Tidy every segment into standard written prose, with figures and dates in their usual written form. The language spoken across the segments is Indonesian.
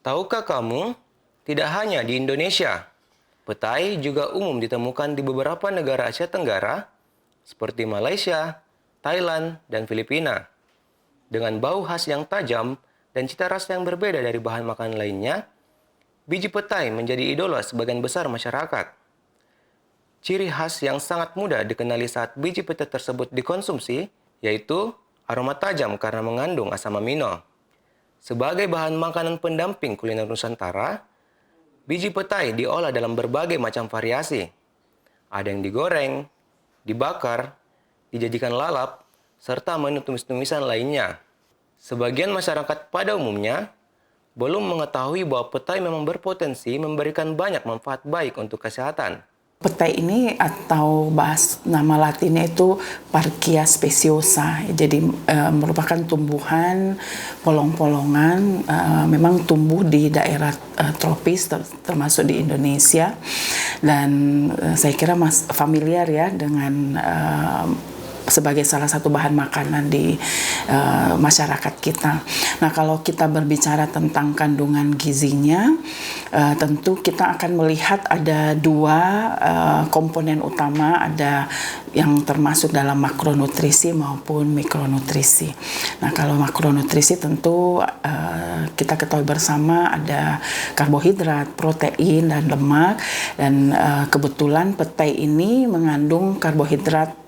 Tahukah kamu, tidak hanya di Indonesia, petai juga umum ditemukan di beberapa negara Asia Tenggara, seperti Malaysia, Thailand, dan Filipina. Dengan bau khas yang tajam dan cita rasa yang berbeda dari bahan makanan lainnya, biji petai menjadi idola sebagian besar masyarakat. Ciri khas yang sangat mudah dikenali saat biji petai tersebut dikonsumsi, yaitu aroma tajam karena mengandung asam amino. Sebagai bahan makanan pendamping kuliner Nusantara, biji petai diolah dalam berbagai macam variasi. Ada yang digoreng, dibakar, dijadikan lalap, serta menu tumis-tumisan lainnya. Sebagian masyarakat pada umumnya belum mengetahui bahwa petai memang berpotensi memberikan banyak manfaat baik untuk kesehatan. Petai ini atau nama latinnya itu Parkia speciosa, jadi merupakan tumbuhan polong-polongan, memang tumbuh di daerah tropis termasuk di Indonesia, dan saya kira familiar ya dengan sebagai salah satu bahan makanan di masyarakat kita. Nah, kalau kita berbicara tentang kandungan gizinya, tentu kita akan melihat ada dua komponen utama, ada yang termasuk dalam makronutrisi maupun mikronutrisi. Nah, kalau makronutrisi tentu kita ketahui bersama ada karbohidrat, protein, dan lemak, dan kebetulan petai ini mengandung karbohidrat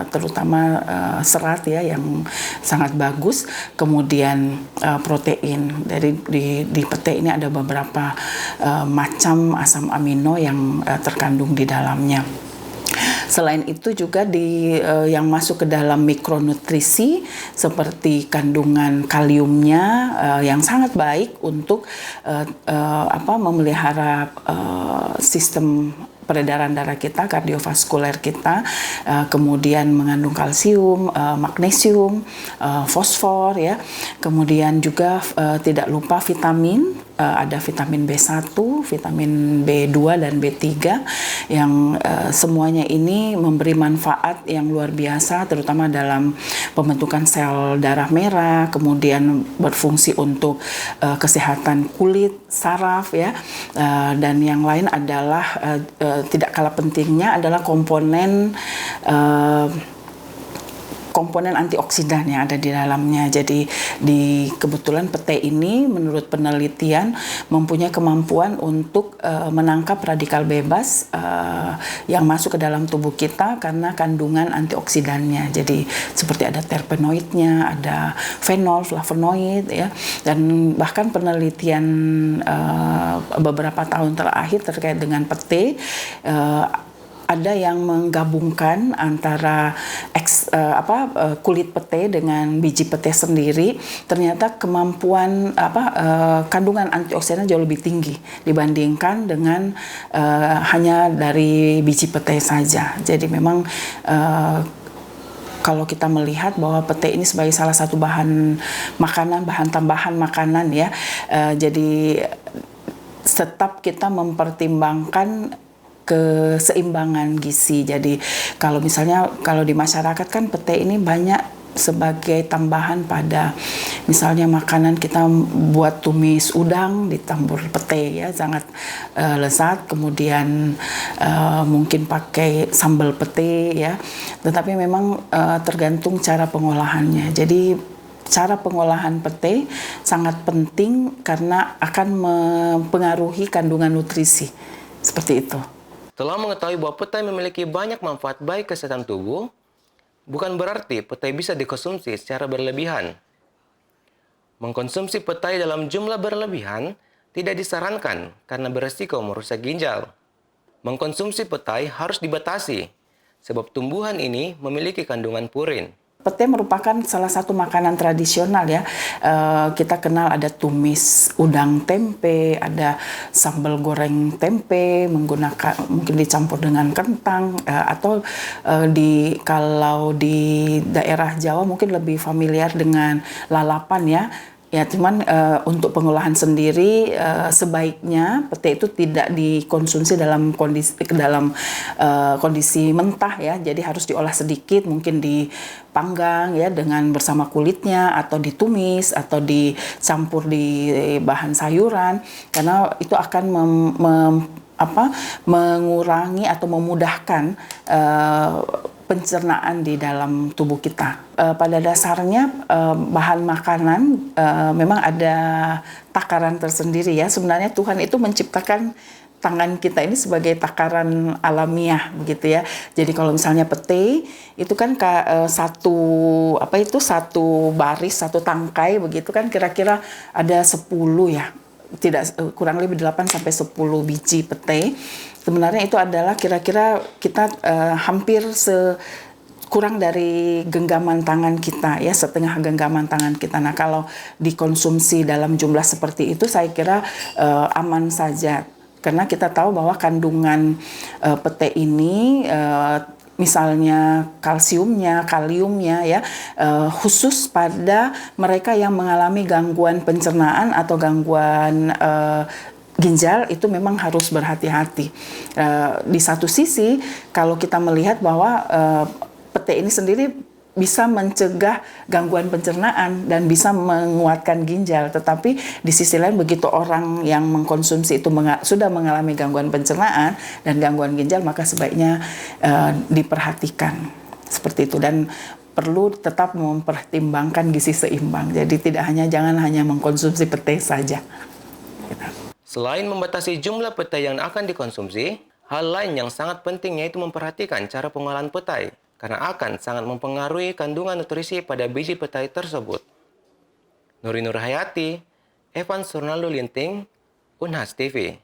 terutama serat ya yang sangat bagus, kemudian protein. Dari di petai ini ada beberapa macam asam amino yang terkandung di dalamnya. Selain itu juga yang masuk ke dalam mikronutrisi seperti kandungan kaliumnya yang sangat baik untuk memelihara sistem peredaran darah kita, kardiovaskuler kita, kemudian mengandung kalsium, magnesium, fosfor ya. Kemudian juga tidak lupa vitamin, ada vitamin B1, vitamin B2 dan B3 yang semuanya ini memberi manfaat yang luar biasa terutama dalam pembentukan sel darah merah, kemudian berfungsi untuk kesehatan kulit, saraf ya. Dan yang lain adalah tidak kalah pentingnya adalah komponen antioksidan yang ada di dalamnya. Jadi kebetulan petai ini menurut penelitian mempunyai kemampuan untuk menangkap radikal bebas yang masuk ke dalam tubuh kita karena kandungan antioksidannya. Jadi seperti ada terpenoidnya, ada fenol, flavonoid ya, dan bahkan penelitian beberapa tahun terakhir terkait dengan petai ada yang menggabungkan antara kulit petai dengan biji petai sendiri. Ternyata kemampuan kandungan antioksidan jauh lebih tinggi dibandingkan dengan hanya dari biji petai saja. Jadi memang kalau kita melihat bahwa petai ini sebagai salah satu bahan makanan, bahan tambahan makanan ya, jadi tetap kita mempertimbangkan keseimbangan gizi. Jadi kalau misalnya di masyarakat kan petai ini banyak sebagai tambahan pada misalnya makanan kita buat tumis udang ditambur petai ya, sangat lezat. Kemudian mungkin pakai sambal petai ya, tetapi memang tergantung cara pengolahannya. Jadi cara pengolahan petai sangat penting karena akan mempengaruhi kandungan nutrisi seperti itu. Setelah mengetahui bahwa petai memiliki banyak manfaat baik kesehatan tubuh, bukan berarti petai bisa dikonsumsi secara berlebihan. Mengkonsumsi petai dalam jumlah berlebihan tidak disarankan karena beresiko merusak ginjal. Mengkonsumsi petai harus dibatasi, sebab tumbuhan ini memiliki kandungan purin. Petai merupakan salah satu makanan tradisional ya. Kita kenal ada tumis udang tempe, ada sambal goreng tempe menggunakan mungkin dicampur dengan kentang, atau kalau di daerah Jawa mungkin lebih familiar dengan lalapan ya. Ya, cuman untuk pengolahan sendiri sebaiknya pete itu tidak dikonsumsi dalam kondisi mentah ya. Jadi harus diolah sedikit, mungkin dipanggang ya dengan bersama kulitnya atau ditumis atau dicampur di bahan sayuran karena itu akan mengurangi atau memudahkan pencernaan di dalam tubuh kita. Pada dasarnya bahan makanan memang ada takaran tersendiri ya. Sebenarnya Tuhan itu menciptakan tangan kita ini sebagai takaran alamiah begitu ya. Jadi kalau misalnya pete itu kan satu baris, satu tangkai begitu kan kira-kira ada 10 ya. Tidak kurang lebih 8 sampai 10 biji pete. Sebenarnya itu adalah kira-kira kita hampir kurang dari genggaman tangan kita ya, setengah genggaman tangan kita. Nah, kalau dikonsumsi dalam jumlah seperti itu saya kira aman saja. Karena kita tahu bahwa kandungan pete ini misalnya kalsiumnya, kaliumnya ya khusus pada mereka yang mengalami gangguan pencernaan atau gangguan ginjal itu memang harus berhati-hati. Di satu sisi kalau kita melihat bahwa pete ini sendiri bisa mencegah gangguan pencernaan dan bisa menguatkan ginjal. Tetapi di sisi lain begitu orang yang mengkonsumsi itu sudah mengalami gangguan pencernaan dan gangguan ginjal, maka sebaiknya diperhatikan seperti itu dan perlu tetap mempertimbangkan gizi seimbang. Jadi jangan hanya mengkonsumsi pete saja. Selain membatasi jumlah petai yang akan dikonsumsi, hal lain yang sangat penting yaitu memperhatikan cara pengolahan petai, karena akan sangat mempengaruhi kandungan nutrisi pada biji petai tersebut. Nuri Nurhayati, Evan Surnaldo Linting, Unhas TV.